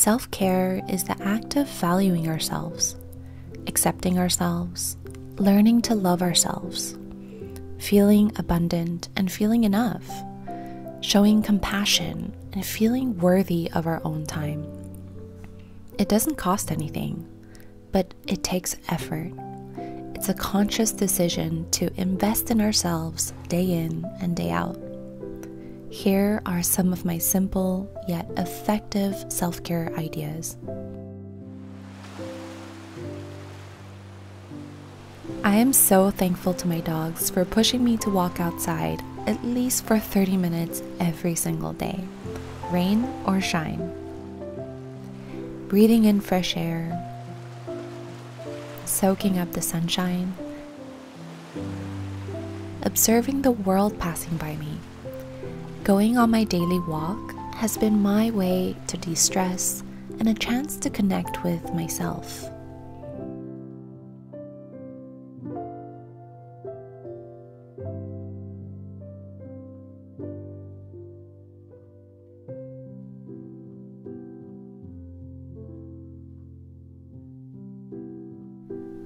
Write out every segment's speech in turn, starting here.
Self-care is the act of valuing ourselves, accepting ourselves, learning to love ourselves, feeling abundant and feeling enough, showing compassion and feeling worthy of our own time. It doesn't cost anything, but it takes effort. It's a conscious decision to invest in ourselves day in and day out. Here are some of my simple yet effective self-care ideas. I am so thankful to my dogs for pushing me to walk outside at least for 30 minutes every single day, rain or shine. Breathing in fresh air, soaking up the sunshine, observing the world passing by me. Going on my daily walk has been my way to de-stress and a chance to connect with myself.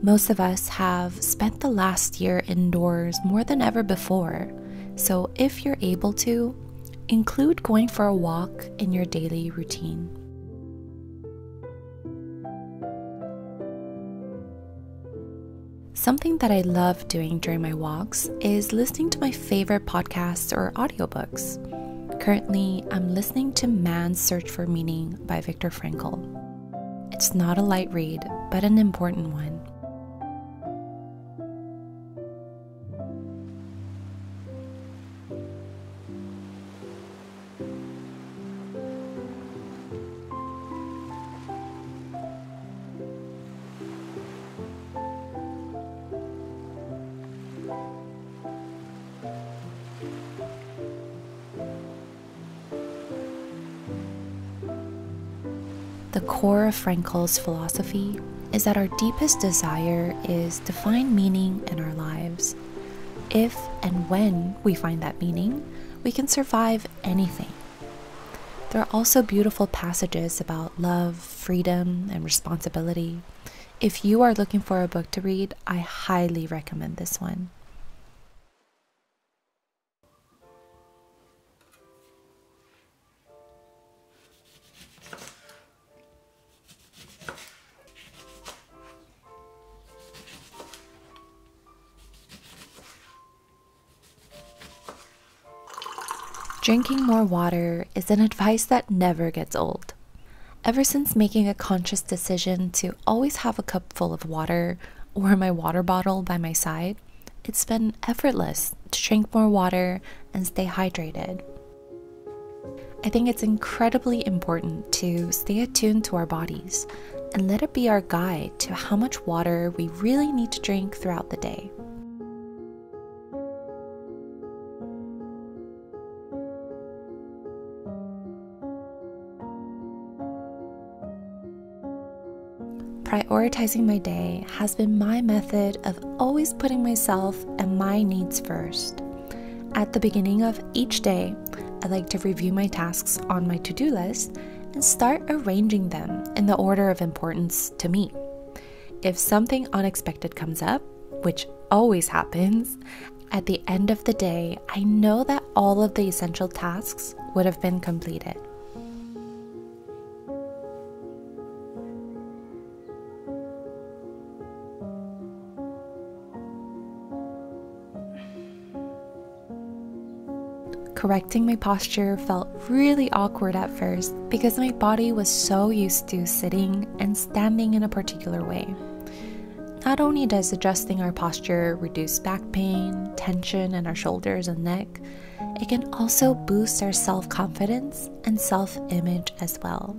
Most of us have spent the last year indoors more than ever before, so if you're able to, include going for a walk in your daily routine. Something that I love doing during my walks is listening to my favorite podcasts or audiobooks. Currently, I'm listening to Man's Search for Meaning by Viktor Frankl. It's not a light read, but an important one. The core of Frankl's philosophy is that our deepest desire is to find meaning in our lives. If and when we find that meaning, we can survive anything. There are also beautiful passages about love, freedom, and responsibility. If you are looking for a book to read, I highly recommend this one. Drinking more water is an advice that never gets old. Ever since making a conscious decision to always have a cup full of water or my water bottle by my side, it's been effortless to drink more water and stay hydrated. I think it's incredibly important to stay attuned to our bodies and let it be our guide to how much water we really need to drink throughout the day. Prioritizing my day has been my method of always putting myself and my needs first. At the beginning of each day, I like to review my tasks on my to-do list and start arranging them in the order of importance to me. If something unexpected comes up, which always happens, at the end of the day, I know that all of the essential tasks would have been completed. Correcting my posture felt really awkward at first because my body was so used to sitting and standing in a particular way. Not only does adjusting our posture reduce back pain, tension in our shoulders and neck, it can also boost our self-confidence and self-image as well.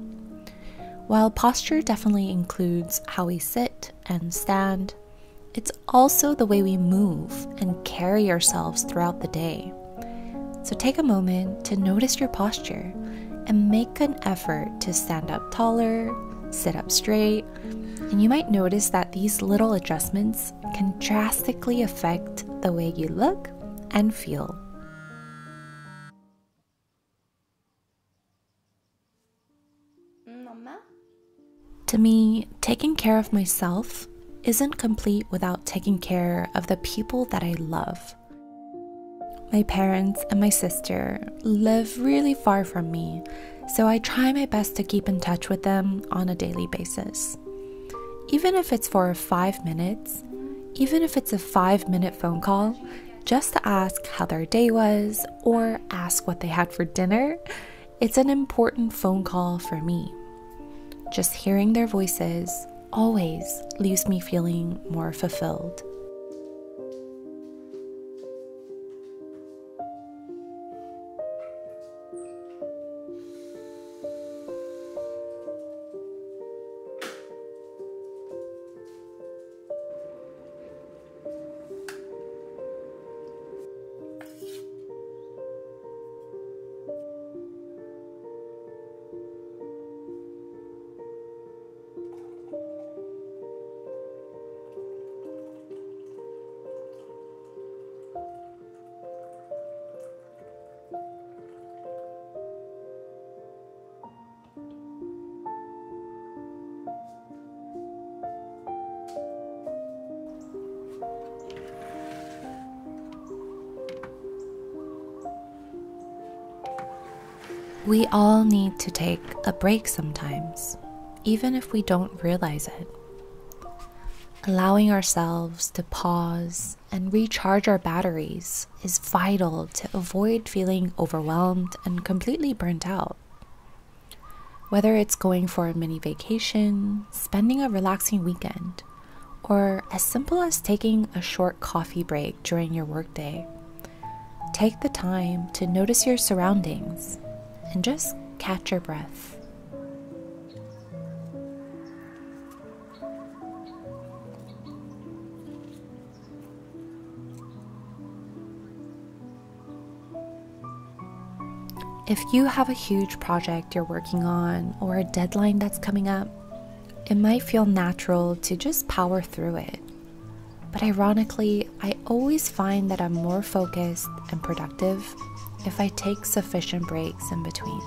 While posture definitely includes how we sit and stand, it's also the way we move and carry ourselves throughout the day. So take a moment to notice your posture and make an effort to stand up taller, sit up straight, and you might notice that these little adjustments can drastically affect the way you look and feel. Mamma? To me, taking care of myself isn't complete without taking care of the people that I love. My parents and my sister live really far from me, so I try my best to keep in touch with them on a daily basis. Even if it's for 5 minutes, even if it's a 5-minute phone call, just to ask how their day was or ask what they had for dinner, it's an important phone call for me. Just hearing their voices always leaves me feeling more fulfilled. We all need to take a break sometimes, even if we don't realize it. Allowing ourselves to pause and recharge our batteries is vital to avoid feeling overwhelmed and completely burnt out. Whether it's going for a mini vacation, spending a relaxing weekend, or as simple as taking a short coffee break during your workday, take the time to notice your surroundings and just catch your breath. If you have a huge project you're working on or a deadline that's coming up, it might feel natural to just power through it. But ironically, I always find that I'm more focused and productive if I take sufficient breaks in between.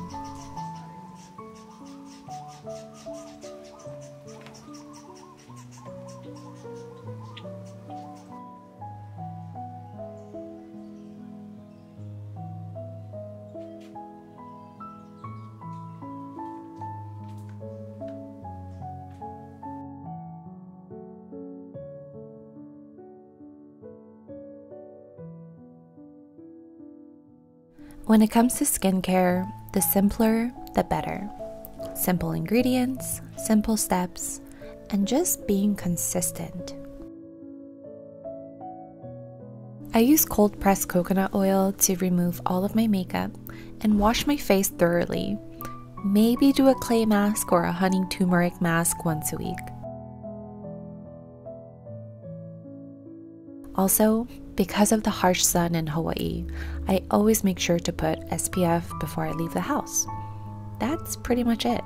When it comes to skincare, the simpler, the better. Simple ingredients, simple steps, and just being consistent. I use cold pressed coconut oil to remove all of my makeup and wash my face thoroughly. Maybe do a clay mask or a honey turmeric mask once a week. Also, because of the harsh sun in Hawaii, I always make sure to put SPF before I leave the house. That's pretty much it.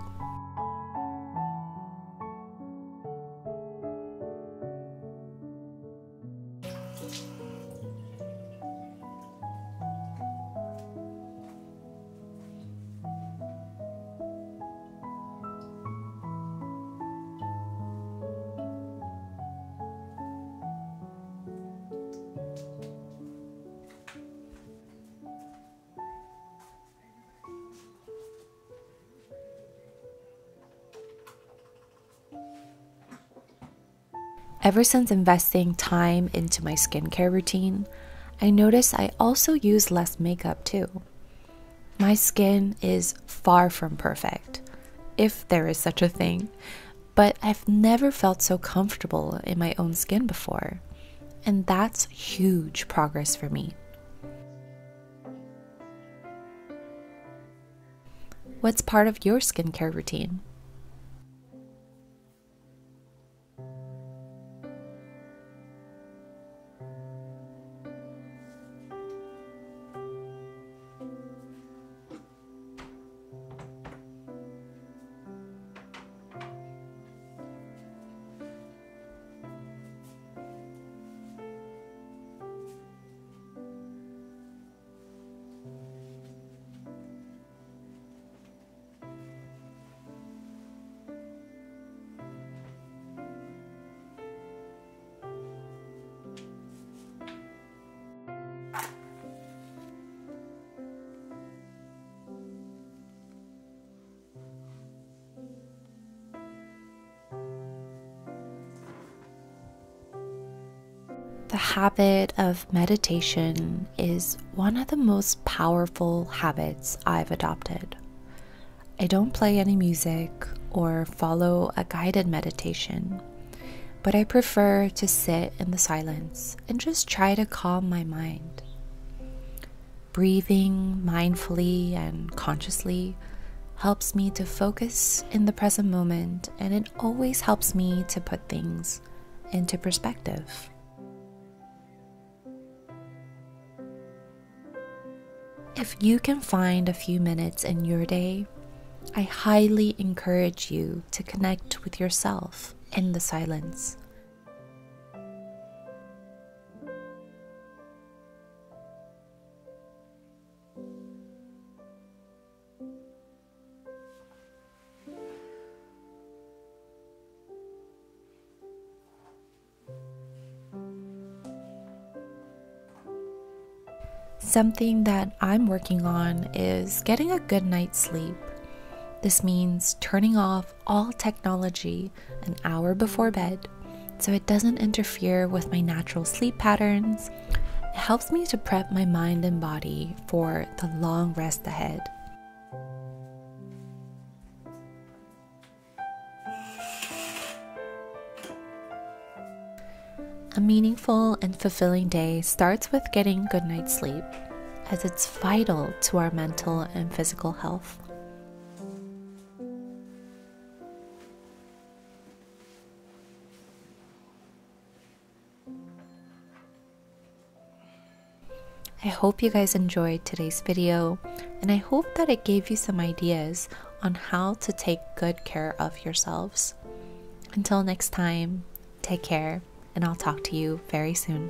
Ever since investing time into my skincare routine, I notice I also use less makeup too. My skin is far from perfect, if there is such a thing, but I've never felt so comfortable in my own skin before, and that's huge progress for me. What's part of your skincare routine? The habit of meditation is one of the most powerful habits I've adopted. I don't play any music or follow a guided meditation, but I prefer to sit in the silence and just try to calm my mind. Breathing mindfully and consciously helps me to focus in the present moment, and it always helps me to put things into perspective. If you can find a few minutes in your day, I highly encourage you to connect with yourself in the silence. Something that I'm working on is getting a good night's sleep. This means turning off all technology an hour before bed so it doesn't interfere with my natural sleep patterns. It helps me to prep my mind and body for the long rest ahead. A meaningful and fulfilling day starts with getting good night's sleep, as it's vital to our mental and physical health. I hope you guys enjoyed today's video, and I hope that it gave you some ideas on how to take good care of yourselves. Until next time, take care, and I'll talk to you very soon.